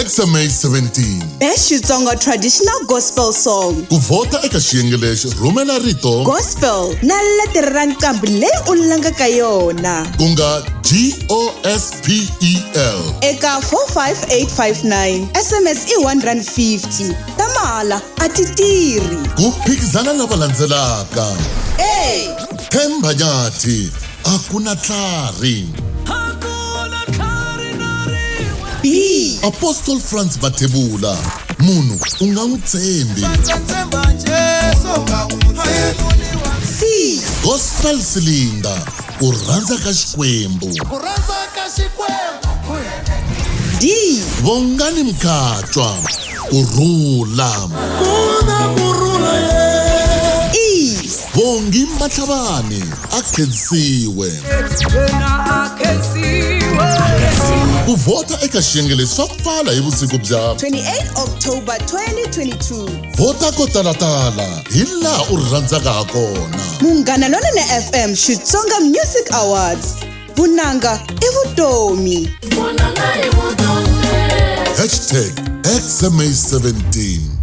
XMA17 Best Xitsonga traditional gospel song. kuvota eka xiyenge lexi rhumela rito Gospel na letere ra nqambi leyi u langaka yona. ku nga GOSPEL Eka 45859 SMS i R150. Tamala a ti tirhi. ku phikizana lava landzelaka THEMBA NYATHI a KUNA TLHARI B. Apostle FRANS MATHEBULA munhu u nga n'wi tshembi C. Gospel SILINDA ku rhandza ka Xikwembu D. VONGANI MKHANTSHWA ku RHULA E. BONGI MATLHABANE a KHENSIWE ku vota eka xiyenge lexi swa pfala hi vusiku bya 28 October 2022. vota ko talatala hi laha u rhandzaka ha kona. Munghana Lonene FM Xitsonga Music Awards. Vunanga i vutomi. #XMA17